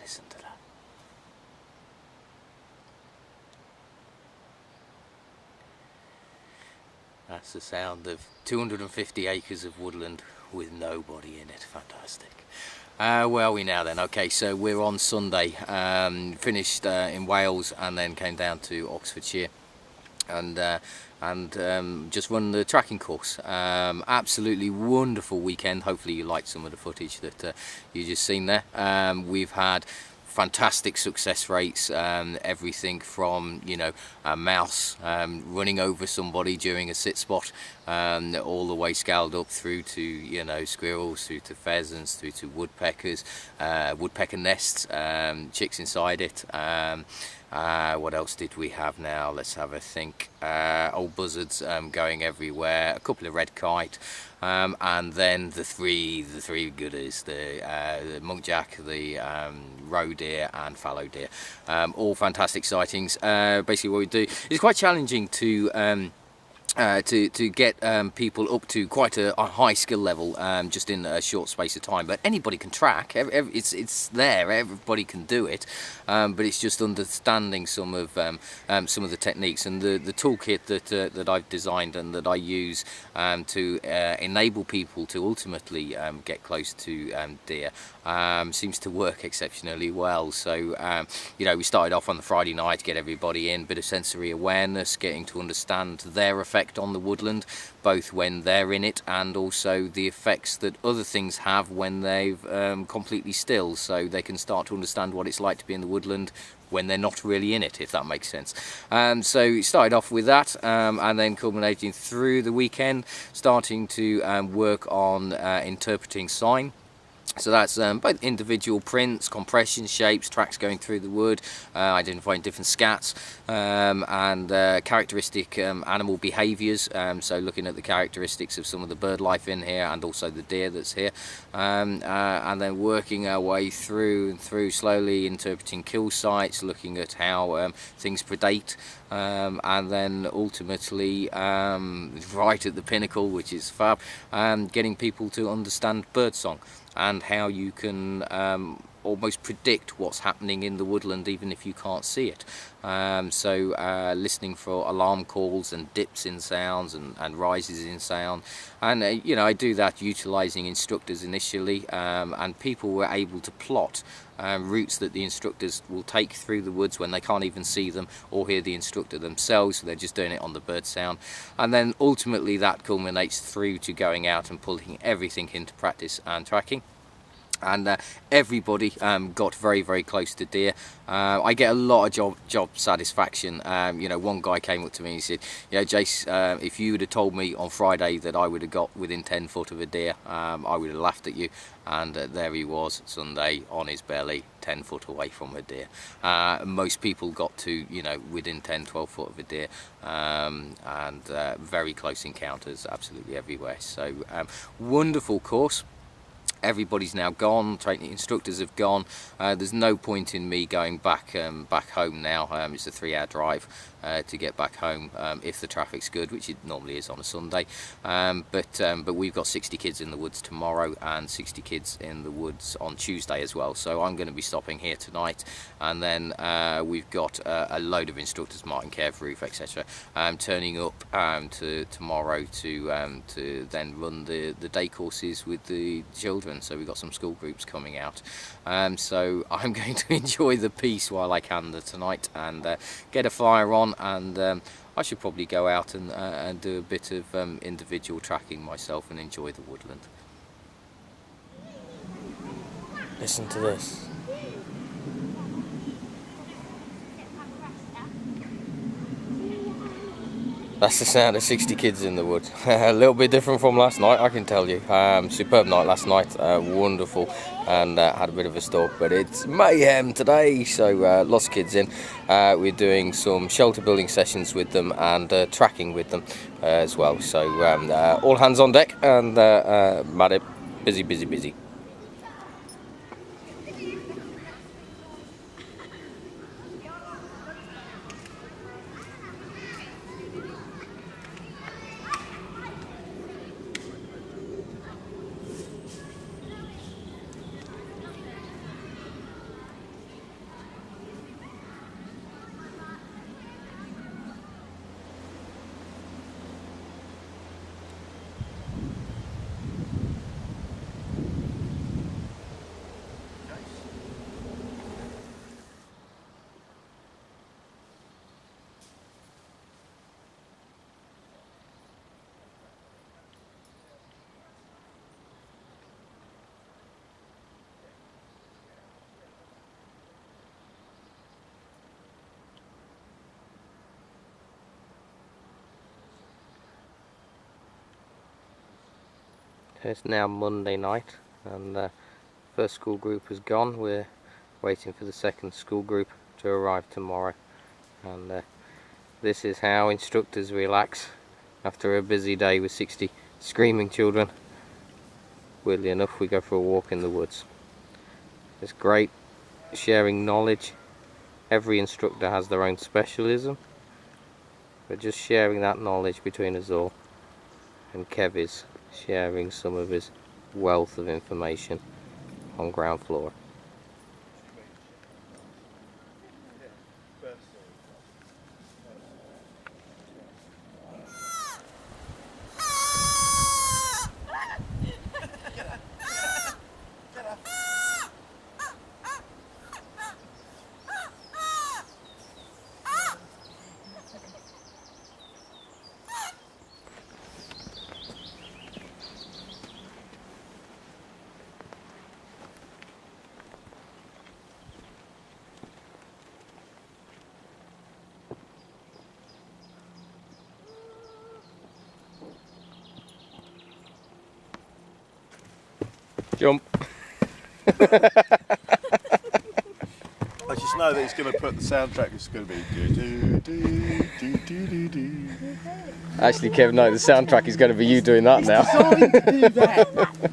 Listen to that. That's the sound of 250 acres of woodland with nobody in it. Fantastic. Where are we now then? Okay, so we're on Sunday. Finished in Wales and then came down to Oxfordshire and just run the tracking course. Absolutely wonderful weekend. Hopefully you liked some of the footage that you just seen there. We've had fantastic success rates, everything from, you know, a mouse running over somebody during a sit spot, all the way scaled up through to, you know, squirrels, through to pheasants, through to woodpeckers, woodpecker nests, chicks inside it. What else did we have now? Let's have a think. Old buzzards going everywhere, a couple of red kite, and then the three goodies, the muntjac, the roe deer and fallow deer. All fantastic sightings. Basically what we do is quite challenging to get people up to quite a high skill level just in a short space of time, but anybody can track. It's there, everybody can do it, but it's just understanding some of the techniques and the toolkit that I've designed and that I use to enable people to ultimately get close to deer. Seems to work exceptionally well. So you know, we started off on the Friday night, get everybody in, bit of sensory awareness, getting to understand their effect on the woodland, both when they're in it and also the effects that other things have when they've completely still, so they can start to understand what it's like to be in the woodland when they're not really in it, if that makes sense. So we started off with that, and then culminating through the weekend, starting to work on interpreting sign. So that's both individual prints, compression shapes, tracks going through the wood, identifying different scats, and characteristic animal behaviours, so looking at the characteristics of some of the bird life in here and also the deer that's here, and then working our way through slowly interpreting kill sites, looking at how things predate, and then ultimately right at the pinnacle, which is fab, getting people to understand birdsong and how you can almost predict what's happening in the woodland even if you can't see it. So listening for alarm calls and dips in sounds and rises in sound, and you know, I do that utilising instructors initially, and people were able to plot routes that the instructors will take through the woods when they can't even see them or hear the instructor themselves, so they're just doing it on the bird sound, and then ultimately that culminates through to going out and pulling everything into practice and tracking. And everybody got very, very close to deer. I get a lot of job satisfaction. You know, one guy came up to me and he said, "Yeah, Jace, if you would have told me on Friday that I would have got within 10 foot of a deer, I would have laughed at you." And there he was Sunday on his belly, 10 foot away from a deer. Most people got to, you know, within 10, 12 foot of a deer, and very close encounters absolutely everywhere. So wonderful course. Everybody's now gone, training instructors have gone. There's no point in me going back home now. It's a 3-hour drive to get back home if the traffic's good, which it normally is on a Sunday. But we've got 60 kids in the woods tomorrow and 60 kids in the woods on Tuesday as well. So I'm going to be stopping here tonight, and then we've got a load of instructors, Martin Kev, Roof, etc., turning up to tomorrow to then run the day courses with the children. So we've got some school groups coming out, so I'm going to enjoy the peace while I can tonight and get a fire on, and I should probably go out and do a bit of individual tracking myself and enjoy the woodland. Listen to this. That's the sound of 60 kids in the wood. A little bit different from last night, I can tell you. Superb night last night, wonderful, and had a bit of a storm, but it's mayhem today, so lots of kids in. We're doing some shelter building sessions with them and tracking with them as well. So all hands on deck, and Maddy, busy, busy, busy. It's now Monday night and the first school group has gone. We're waiting for the second school group to arrive tomorrow, and this is how instructors relax after a busy day with 60 screaming children. Weirdly enough, we go for a walk in the woods. It's great sharing knowledge. Every instructor has their own specialism, but just sharing that knowledge between us all. And Kev is sharing some of his wealth of information on ground floor. Jump. I just know that he's going to put the soundtrack, it's going to be do do do do do do. Actually, Kev, no, the soundtrack is going to be you doing that now. Designed to do that.